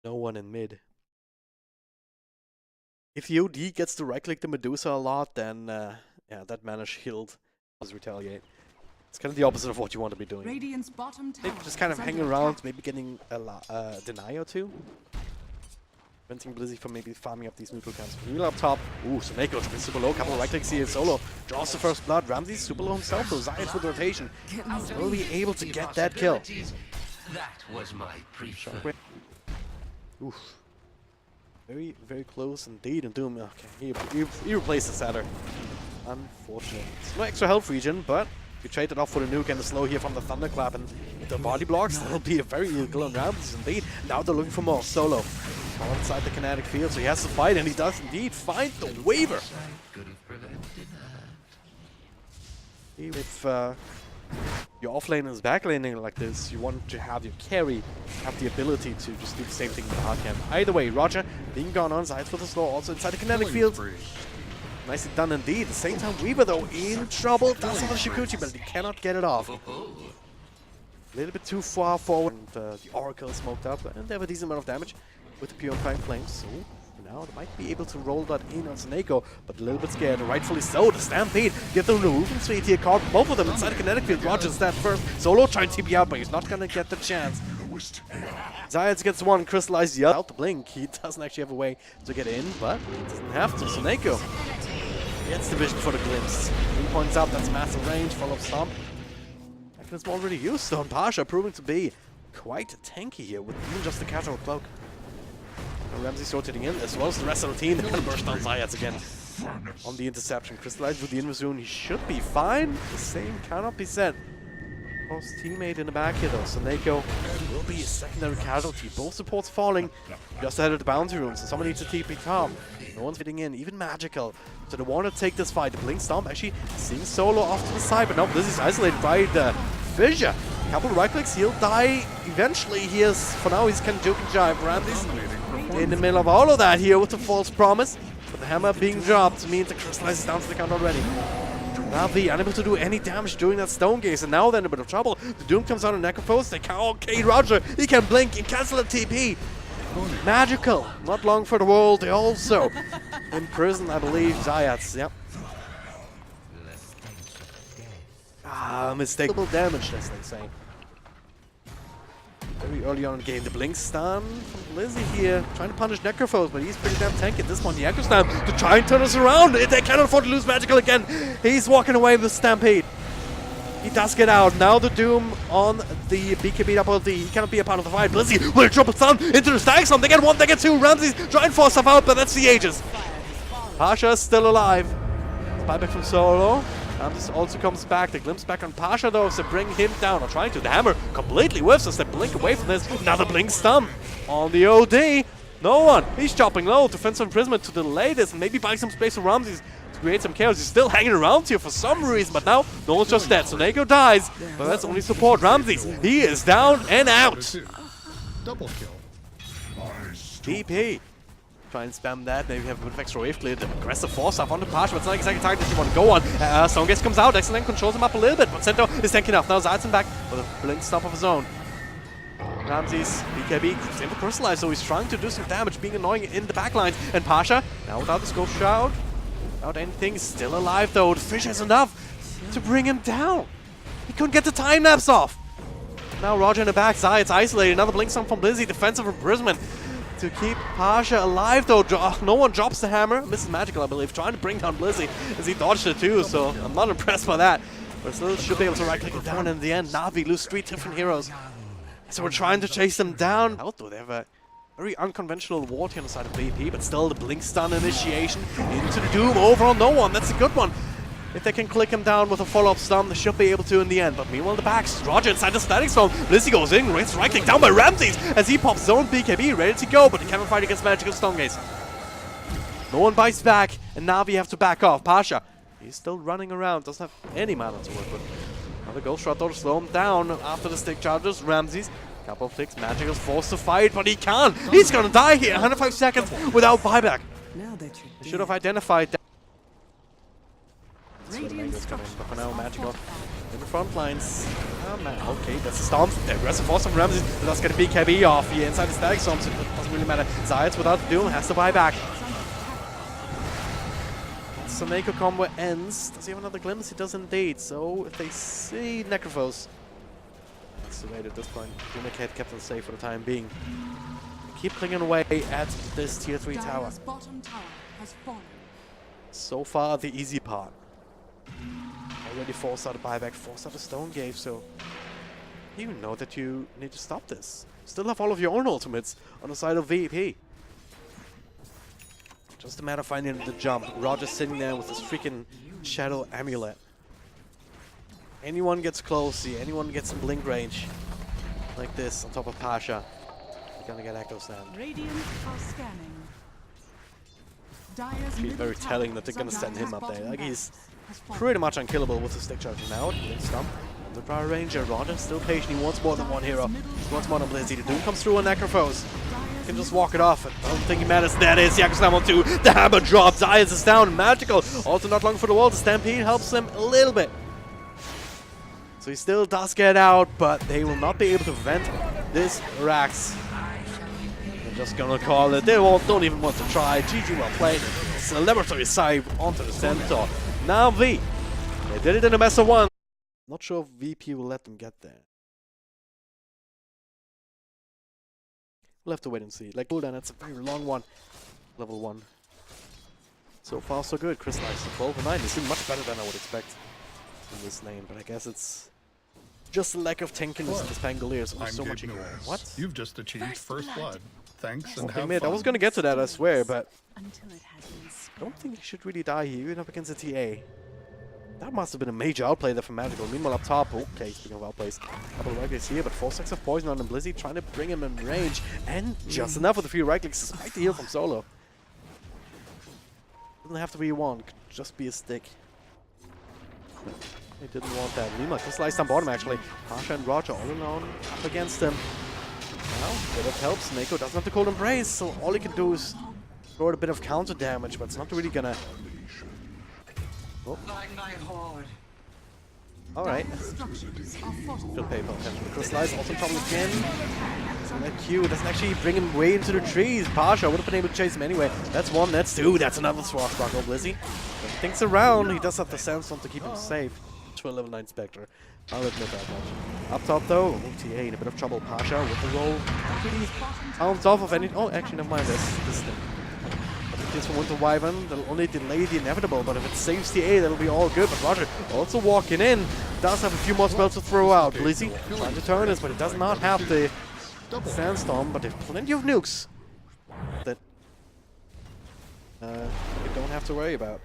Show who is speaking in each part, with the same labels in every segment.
Speaker 1: No one in mid. If the OD gets to right-click the Medusa a lot, then yeah, that mana shield does retaliate. It's kind of the opposite of what you want to be doing.
Speaker 2: Radiant's bottom tower
Speaker 1: Just kind of hanging around, maybe getting a deny or two. Preventing Blizzy from maybe farming up these neutral camps. Real up top. Ooh, Soneko super low. Couple of right-clicks here solo. Draws the first blood. Ramsey's super low himself though. Zayas with rotation. Will be able to get that kill.
Speaker 3: That was my preferred.
Speaker 1: Oof. Very, very close indeed. And Doom, okay, he replaced the setter. Unfortunate. It's no extra health region, but we traded off for the nuke and the slow here from the Thunderclap and the body blocks. That'll be a very illegal on Ramses indeed. Now they're looking for more solo. All inside the kinetic field, so he has to fight, and he does indeed find the waiver. If your offlane is backlaning like this, you want to have your carry have the ability to just do the same thing with the hard camp. Either way, Roger being gone on sides for the slow, also inside the kinetic field. Nicely done indeed. At the same time, Weaver though in trouble. Does have a Shikuchi, but he cannot get it off. A little bit too far forward, and the Oracle is smoked up, and they have a decent amount of damage with the Purifying Flames. So now they might be able to roll that in on Soneko, but a little bit scared, rightfully so. The Stampede, get them the moving speed here, caught both of them inside the kinetic field. Roger's that first. Solo trying to TP out, but he's not gonna get the chance. Zayas gets one, crystallized the other. Out the blink, he doesn't actually have a way to get in, but he doesn't have to. Soneko gets the vision for the glimpse. 3 points up, that's massive range, follow-up stomp. It's already used on Pasha, proving to be quite tanky here with even just the casual cloak. Ramsey's rotating in, as well as the rest of the team. They're gonna burst down Zayas again on the interception. Crystallized with the Invis, he should be fine. The same cannot be said. His teammate in the back here though, Soneko will be a secondary casualty. Both supports falling just ahead of the bounty room, so someone needs to TP Tom. No one's fitting in, even Magical. So they want to take this fight. The Blink Stomp actually seeing Solo off to the side, but no, this is isolated by the Fissure. A couple of right clicks, he'll die eventually. He is, for now, he's kind of joking jive. Ramsey's in the middle of all of that here with the false promise. But the hammer being dropped means the Crystallize is down to the count already. Navi unable to do any damage during that Stone Gaze, and now they're in a bit of trouble. The Doom comes out on Necrophos, they can't, okay, Roger, he can blink and cancel the TP. Magical, not long for the world, they also imprison, I believe, Zayas, yep. Mistakable damage, as they say. Very early on in the game, the Blink stun from Lizzie here, trying to punish Necrophos, but he's pretty damn tanky at this point. The Echo Slam to try and turn us around. They cannot afford to lose Magical again. He's walking away with Stampede. He does get out. Now the Doom on the BKB double D. He cannot be a part of the fight. Blizzy will triple stun into the Stag Slam. They get one, they get two. Ramsey's trying to force stuff out, but that's the Aegis. Pasha still alive. Spyback from Solo. This also comes back. The glimpse back on Pasha though to bring him down. Or trying to. The hammer completely whiffs as they blink away from this. Another blink stun on the OD. No one. He's chopping low. Defensive imprisonment to delay this and maybe buy some space for Ramses to create some chaos. He's still hanging around here for some reason, but now no one's just dead. Soneko dies, but that's only support. Ramses, he is down and out.
Speaker 4: Double kill.
Speaker 1: DP. Try and spam that, maybe have a bit of extra wave clear. The aggressive force up on the Pasha, but it's not exactly the target that you want to go on. Stonegate comes out, Excellent controls him up a little bit, but Cento is tanky enough. Now Zayas back with a blink stomp of his own. Ramses, BKB, same for Crystallize, so he's trying to do some damage, being annoying in the backlines. And Pasha, now without the Scope Shroud, without anything, still alive though. The Fish has enough to bring him down. He couldn't get the time lapse off. Now Roger in the back, Zayas isolated. Another blink stomp from Blizzy, defensive imprisonment to keep Pasha alive though. No one drops the hammer. Misses Magical, I believe, trying to bring down Blizzy as he dodged it too, so I'm not impressed by that. But still should be able to right-click it down in the end. Navi lose 3 different heroes. So we're trying to chase them down. Although they have a very unconventional ward here on the side of BP, but still the blink stun initiation into the Doom over on no one. That's a good one. If they can click him down with a follow-up stun, they should be able to in the end. But meanwhile, the backs, Roger inside the static zone. Blizzy goes in, gets right-click down by Ramses as he pops zone BKB, ready to go, but he cannot fight against Magical Stone Gaze. No one bites back, and Navi have to back off. Pasha, he's still running around, doesn't have any mana to work with. Another Ghost Shot though to slow him down after the stick charges. Ramses, couple of clicks, Magical's forced to fight, but he can't. He's gonna die here, 105 seconds without buyback. They should have identified that. But for now, Magical in the front lines. Oh man, okay, that's a stomp. The aggressive force from Ramses. Let's get a BKB off here inside the static storm, so it doesn't really matter. CIS without Doom has to buy back. So Mako combo ends. Does he have another glimpse? He does indeed. So if they see Necrophos, that's the way at this point. Doomicate kept them safe for the time being. Keep clinging away at this tier 3 tower.
Speaker 2: Bottom tower has fallen.
Speaker 1: So far, the easy part. Already forced out a buyback, forced out a stone gave, so you know that you need to stop this. Still have all of your own ultimates on the side of VP. Just a matter of finding the jump. Roger's sitting there with his freaking shadow amulet. Anyone gets close here, anyone gets in blink range like this on top of Pasha, you're gonna get echo stand.
Speaker 2: Radiant are scanning. Dire's
Speaker 1: Actually,
Speaker 2: middle
Speaker 1: very
Speaker 2: tower
Speaker 1: telling that they're
Speaker 2: is
Speaker 1: gonna
Speaker 2: under
Speaker 1: send him
Speaker 2: attack.
Speaker 1: up there. Like he's
Speaker 2: Has fallen.
Speaker 1: pretty much unkillable with the stick charge now. Blink stump. The Power Ranger. Roger still patient. He wants more than one hero. He wants more than Blizzy. The Doom comes through on Necrophos. He can just walk it off. I don't think he matters. That is Yaku Slam on 2. The hammer drops. CIS is down. Magical. Also not long for the wall. The Stampede helps him a little bit. So he still does get out, but they will not be able to prevent this Rax. They're just gonna call it. They don't even want to try. GG well played. Celebratory side onto the center. Navi. They did it in a mess of 1. Not sure if VP will let them get there. We'll have to wait and see. Like cooldown, it's a very long one. Level 1. So far so good. Crystallized to 12 and 9. They seem much better than I would expect in this lane, but I guess it's just a lack of tankiness in this Pangoliers. Oh, so much ago. What?
Speaker 4: You've just achieved first blood. Thanks and
Speaker 1: Okay,
Speaker 4: have
Speaker 1: mate, I
Speaker 4: fun.
Speaker 1: was gonna get to that, I swear, but
Speaker 2: Until it has been
Speaker 1: I don't think he should really die here, even up against a TA. That must have been a major outplay there for Magical. Meanwhile, up top, okay, speaking of outplays, a couple of right clicks here, but 4 stacks of poison on him. Blizzy trying to bring him in range, and just enough with a few right clicks despite the heal from Solo. Doesn't have to be one, could just be a stick. They didn't want that. Lima just sliced on bottom actually. Pasha and Roger all alone up against him. Now, bit of help. Snako doesn't have to cold embrace, so all he can do is throw a bit of counter damage, but it's not really gonna. Oh.
Speaker 3: Like my horde.
Speaker 1: Alright.
Speaker 2: structures are
Speaker 1: Good
Speaker 2: fortified.
Speaker 1: paper. Crystallize also trouble again. So that Q doesn't actually bring him way into the trees. Pasha would have been able to chase him anyway. That's 1, that's 2, that's another swashbuckle. Blizzy thinks around. He does have the sandstorm to keep him safe. To a level 9 Spectre. I'll admit that much. Up top though, TA in a bit of trouble. Pasha with the roll. Not really bounced off of any. Oh, actually, never mind. This thing. But if this from Winter Wyvern, that'll only delay the inevitable. But if it saves TA, that'll be all good. But Roger also walking in. Does have a few more spells to throw out. Blizzy trying to turn this, but he does not have the sandstorm. But there's plenty of nukes that you don't have to worry about.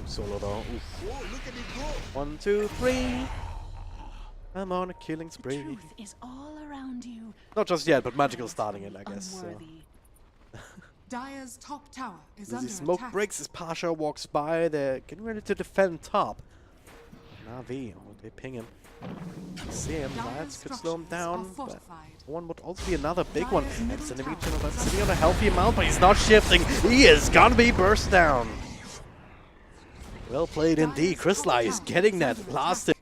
Speaker 1: Solo though. Oof. 1, 2, 3. I'm on a killing spree.
Speaker 2: Truth is all around you.
Speaker 1: Not just yet, but Magical's starting it, I guess. So.
Speaker 2: Unworthy. Dire's top tower is
Speaker 1: As
Speaker 2: under
Speaker 1: the smoke
Speaker 2: attack.
Speaker 1: breaks as Pasha walks by, they're getting ready to defend top. Navi, oh, they ping him. See him,
Speaker 2: Dire's
Speaker 1: Lions could slow him
Speaker 2: structures
Speaker 1: down,
Speaker 2: are
Speaker 1: but
Speaker 2: fortified.
Speaker 1: one would also be another big one.
Speaker 2: Dire's
Speaker 1: And
Speaker 2: middle
Speaker 1: Cinnamon
Speaker 2: tower is
Speaker 1: sitting on a healthy amount, but he's not shifting. He is gonna be burst down. Well played indeed. Crystallize getting that last hit.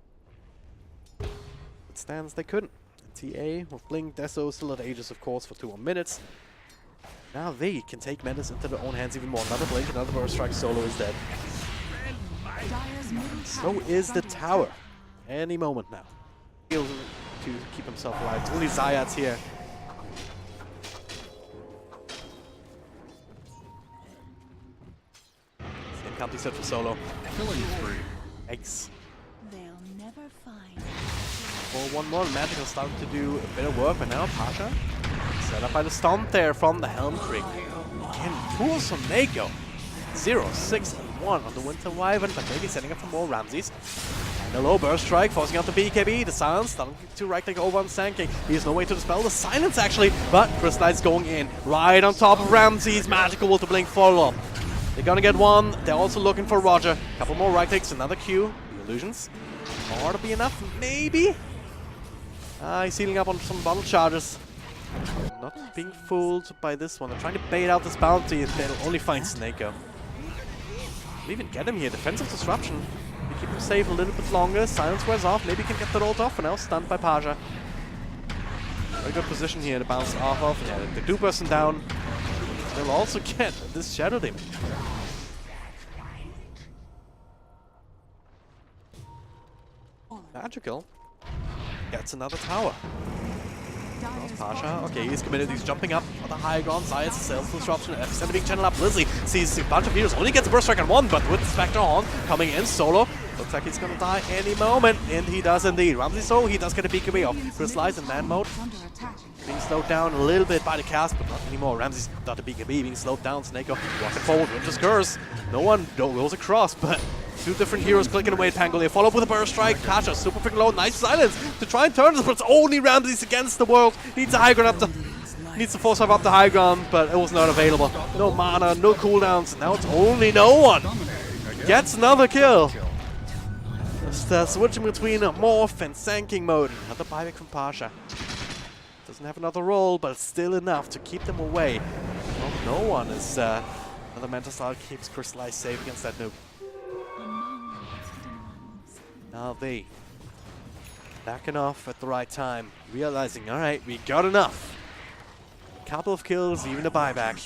Speaker 1: It stands they couldn't. TA with Blink, Deso still at Aegis of course for 2 more minutes. Now they can take Menace into their own hands even more. Another Blink, another Burst Strike, Solo is dead.
Speaker 2: Dire's middle
Speaker 1: So
Speaker 2: tower
Speaker 1: is the
Speaker 2: under
Speaker 1: tower.
Speaker 2: attack.
Speaker 1: Any moment now. Able to keep himself alive. It's only Zayat's here. Same company set for Solo.
Speaker 4: Killing spree.
Speaker 1: Eggs.
Speaker 2: They'll never find.
Speaker 1: For 1-1, Magical starting to do a bit of work, but now Pasha set up by the stomp there from the Helm Creek. Again, fools from Mako. 0-6-1 on the Winter Wyvern, but maybe setting up for more Ramses. And a low burst strike, forcing out the BKB. The silence, starting to right click over on Sanking. He has no way to dispel the silence actually, but Crystallize going in right on top of Ramses. Magical will to blink follow up. They're gonna get one. They're also looking for Roger. Couple more right clicks, another Q. The illusions. Ought to be enough, maybe. He's healing up on some bottle charges. Not being fooled by this one. They're trying to bait out this bounty. They'll only find Snako. We'll even get him here. Defensive disruption. We keep him safe a little bit longer. Silence wears off. Maybe he can get that ult off. For now, stunned by Pasha. Very good position here to bounce off of. Yeah, they do burst him down. They'll also get this Shadow Demon. Magical. Gets another tower. Pasha. Okay, he's committed. He's jumping up on the high ground. CIS, self-disruption. Epicenter being channeled up. Lizzie sees a bunch of heroes. Only gets a burst strike on one, but with Spectre on, coming in solo. Looks like he's gonna die any moment. And he does indeed. Ramsey, so he does get a BKB off. Crystallize in man mode. Being slowed down a little bit by the cast, but not anymore. Ramsey's got a BKB being slowed down. Snake walking forward. Winter's Curse. No one goes across, but two different heroes clicking away at Pangolier. Follow up with a burst strike. Pasha super freaking low. Nice silence to try and turn this, but it's only Ramsey's against the world. Needs a high ground up the. Needs to force up the high ground, but it was not available. No mana, no cooldowns. Now it's only no one. Gets another kill. Just switching between Morph and Sanking mode. Another buyback from Pasha. Doesn't have another roll, but still enough to keep them away. Well, no one is. Another Mental Style keeps Crystallize safe against that noob. Navi backing off at the right time, realizing, alright, we got enough. Couple of kills, even a buyback.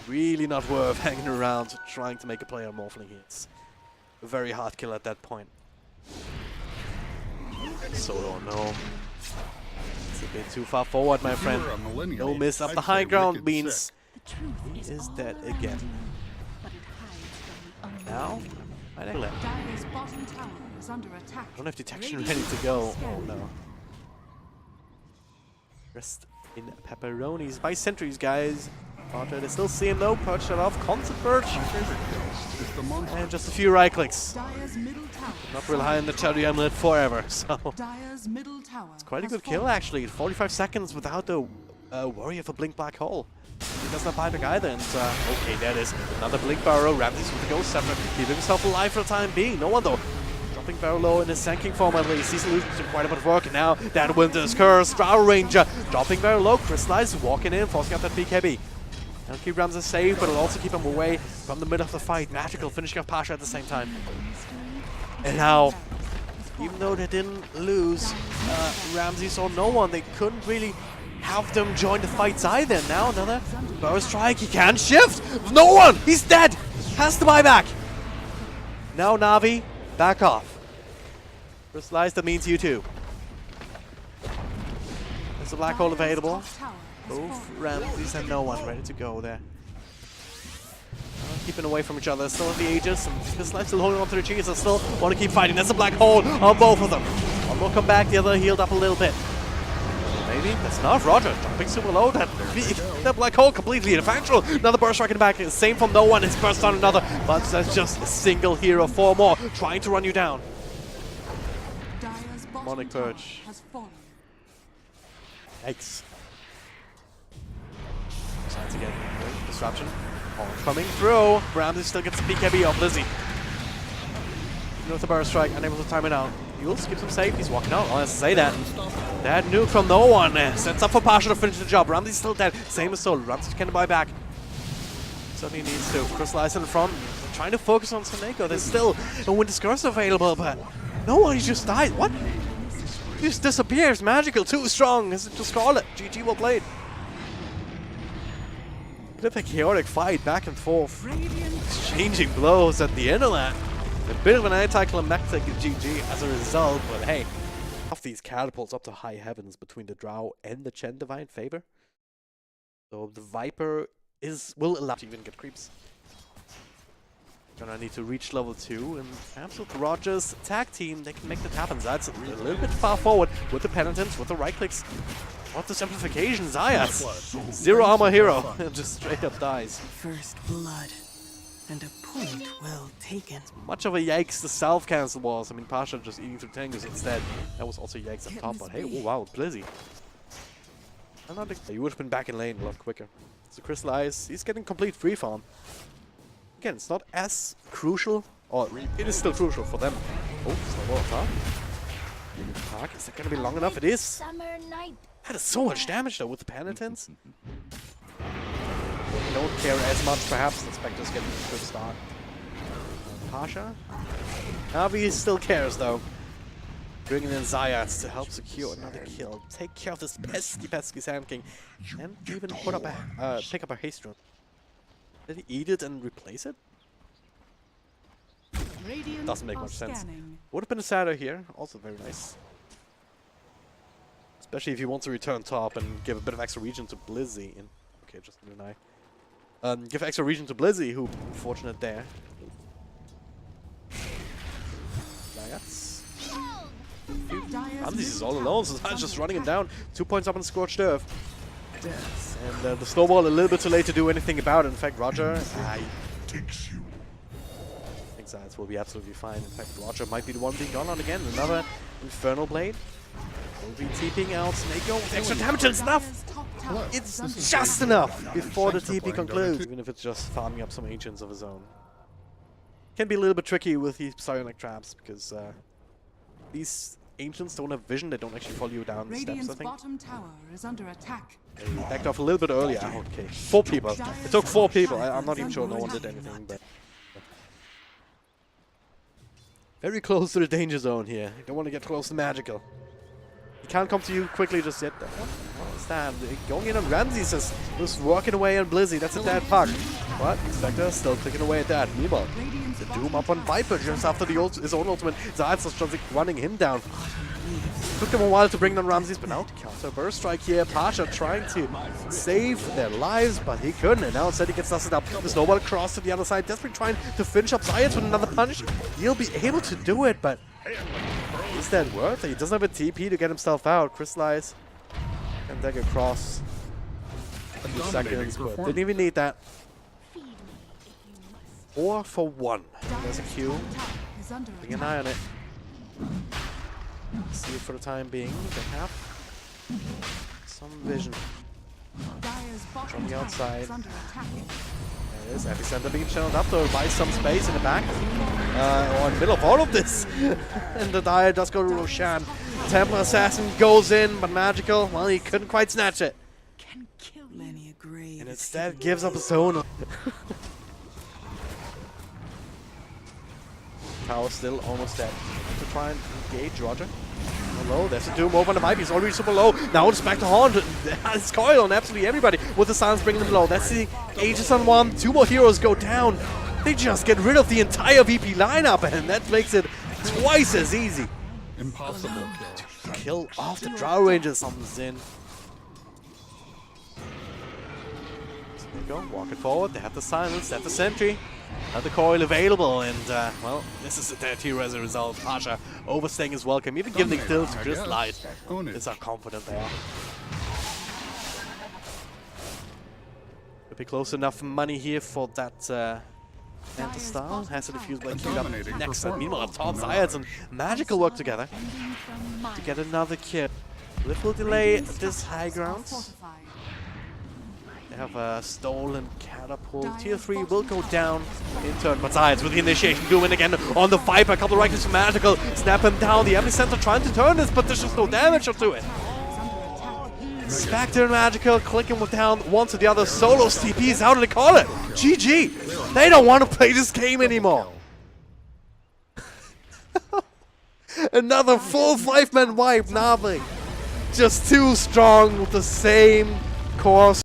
Speaker 1: Really not worth hanging around trying to make a play on Morphling hits. A very hard kill at that point. Solo, no. It's a bit too far forward, my friend. No miss up the high ground means he is dead again. Now, I don't have detection ready to go. Oh no. Rest in pepperonis by sentries, guys. Roger, they still see him though. Perch that off. Constant perch. And just a few right clicks. Not real high in the cherry omelet forever. So it's quite a good kill actually. 45 seconds without the worry of a blink black hole. He does not buy back either, and okay, that is another blink barrow. Ramsey's with the Ghost Scepter, keeping himself alive for the time being. No one though. Dropping barrel low in his Sanking form at least. Sees Illusion's doing quite a bit of work, and now that Winter's Curse. Drow Ranger dropping barrel low. Crystallize walking in, forcing out that BKB. That'll keep Ramsey safe, but it'll also keep him away from the middle of the fight. Magical finishing off Pasha at the same time. And now, even though they didn't lose, Ramsey saw no one. They couldn't really have them join the fights either. Now another burst strike. He can't shift. No one. He's dead. Has to buy back. Now Navi, back off. Crystallize, that means you too. There's a black hole available. Both Ramses and no one ready to go there. Keeping away from each other. Still in the Aegis. And Crystallize still holding on to the cheese. They still want to keep fighting. There's a black hole on both of them. One will come back. The other healed up a little bit. Maybe that's enough. Roger jumping super low. That black hole completely ineffectual. Another burst striking back. Same from no one. It's burst on another. But that's just a single hero. 4 more trying to run you down. Demonic Purge. Yikes. Signs again. Disruption. Coming through. Ramsey still gets the BKB off Lizzie. Even with the burst strike, unable to time it out. Yules keeps him safe. He's walking out. Oh, let's say that. That nuke from no one sets up for Pasha to finish the job. Ramsey's still dead. Same as Soul. Ramsey can buy back. Certainly needs to. Crystallize in the front. Trying to focus on Soneko. There's still a Winter's Curse available, but no one. He just died. What? He just disappears. Magical. Too strong. Is it just call it? GG, well played. Bit of a chaotic fight back and forth. Exchanging blows at the end of that. A bit of an anticlimactic GG as a result, but hey, off these catapults up to high heavens between the Drow and the Chen Divine Favor. So the Viper will allow to even get creeps. Gonna need to reach level 2, and perhaps with Rogers' tag team, they can make that happen. That's a little bit far forward with the penitence, with the right clicks. What the simplification, CIS! 0 armor hero, just straight up dies.
Speaker 5: First blood, and a point well taken.
Speaker 1: Much of a yikes the self-cancel was. I mean, Pasha just eating through tangos instead. That was also yikes up top, but hey, oh wow, Blizzy. You would have been back in lane a lot quicker. So Crystallize, he's getting complete free farm. Again, it's not as crucial, or it is still crucial for them. Oh, snowball attack. Park, is that gonna be long enough? It is.
Speaker 2: Summer night.
Speaker 1: That is so much damage though with the penitence. Don't care as much perhaps. The Spectre's getting a good start. Pasha. Navi still cares though. Bringing in Zayats to help secure another kill. Take care of this pesky Sand King. And even put up a pick up a haste rune. Did he eat it and replace it?
Speaker 2: Radiant
Speaker 1: Doesn't make
Speaker 2: are
Speaker 1: much sense.
Speaker 2: scanning.
Speaker 1: Would have been a shadow here. Also very nice. Especially if you want to return top and give a bit of extra region to Blizzy. And okay, just deny. Give extra region to Blizzy, who unfortunate there. Zayats.
Speaker 2: Dire's
Speaker 1: This is all
Speaker 2: middle
Speaker 1: alone,
Speaker 2: tower
Speaker 1: so
Speaker 2: is
Speaker 1: that's just
Speaker 2: under
Speaker 1: running him
Speaker 2: attack.
Speaker 1: down. 2 points up on Scorched Earth. And the snowball a little bit too late to do anything about it. In fact, Roger, I think Zayats will be absolutely fine. In fact, Roger might be the one being gone on again. Another Infernal Blade. Will be TPing out Snake with extra damage, and it's enough!
Speaker 2: Dire's top tower
Speaker 1: It's
Speaker 2: is under
Speaker 1: just
Speaker 2: attack.
Speaker 1: enough before the
Speaker 4: Thanks for
Speaker 1: TP
Speaker 4: playing Dota
Speaker 1: concludes.
Speaker 4: 2.
Speaker 1: Even if it's just farming up some ancients of his own. Can be a little bit tricky with these psionic traps because these ancients don't have vision, they don't actually follow you down the steps,
Speaker 2: Radiant's
Speaker 1: I think.
Speaker 2: bottom tower is under attack.
Speaker 1: They backed off a little bit earlier. Okay, 4 people. It took 4 people. I'm not even sure no one did anything, but very close to the danger zone here. You don't want to get close to magical. He can't come to you quickly just yet. What is that? Going in on Ramses just working away on Blizzy. That's a dead puck. But Spectre still clicking away at that. Meanwhile,
Speaker 2: Radiant's
Speaker 1: the
Speaker 2: bottom
Speaker 1: Doom up on
Speaker 2: tower
Speaker 1: Viper
Speaker 2: is
Speaker 1: just
Speaker 2: under
Speaker 1: after
Speaker 2: attack.
Speaker 1: his own ultimate. Zayats is just running him down. Took them a while to bring down Ramses, but now counter burst strike here. Pasha trying to save their lives, but he couldn't. And now instead he gets dusted up. The snowball across to the other side, desperately trying to finish up Zayats with another punch. He'll be able to do it, but is that worth it? He doesn't have a TP to get himself out. Crystallize and deck across. A few seconds, but didn't even need that. 4 for 1. There's a Q.
Speaker 2: Dire's top tower is under
Speaker 1: Keeping an
Speaker 2: attack.
Speaker 1: eye on it. See it for the time being. They have some vision.
Speaker 2: Dire's bottom
Speaker 1: From the
Speaker 2: tower
Speaker 1: outside.
Speaker 2: is under attack.
Speaker 1: There it is. Epicenter being channeled up to buy some space in the back. Or in the middle of all of this. And the Dire does go to Roshan. Templar Assassin goes in, but Magical, well, he couldn't quite snatch it.
Speaker 2: Can kill you.
Speaker 5: Many a grave
Speaker 1: And
Speaker 5: is
Speaker 1: instead gives up his own. Tower still almost dead. To try and engage Roger. Hello, there's a Doom over on the Vibe. He's already super low. Now it's back to Haunt. It's Coil on absolutely everybody with the silence bringing them low. That's the Aegis on 1. 2 more heroes go down. They just get rid of the entire VP lineup, and that makes it twice as easy.
Speaker 4: Impossible kill.
Speaker 1: Kill off the Drow Ranger summons in. So there you go, walking forward. They have the silence, they have the sentry. Another coil available, and well, this is a dead hero as a result. Pasha overstaying his welcome, even giving the kill to
Speaker 4: I
Speaker 1: Chris
Speaker 4: guess.
Speaker 1: Light.
Speaker 4: Own it.
Speaker 1: It's how confident they are. Could be close enough for money here for that Anti-Star. Has to defuse like queued up
Speaker 4: Dominating
Speaker 1: next. And
Speaker 4: performance.
Speaker 1: meanwhile, top
Speaker 4: No.
Speaker 1: Zayats and Magical work together
Speaker 2: Ending from mine.
Speaker 1: to get another kill. Little delay
Speaker 2: Radiant's
Speaker 1: this
Speaker 2: top
Speaker 1: high
Speaker 2: towers are
Speaker 1: ground.
Speaker 2: fortified.
Speaker 1: They have a stolen catapult.
Speaker 2: Dire's
Speaker 1: Tier 3
Speaker 2: bottom
Speaker 1: will go
Speaker 2: tower
Speaker 1: down
Speaker 2: is
Speaker 1: in turn, but Zayats with the initiation doing again on the Viper. A couple of right-clicks from Magical. Snap him down. The Epicenter trying to turn this, but there's just no damage to it.
Speaker 2: is under attack.
Speaker 1: Spectre and Magical clicking with down one to the other. Solos TPs, how do they call it? GG. They don't want to play this game anymore. Another full 5-man wipe, Navi. Just too strong with the same course.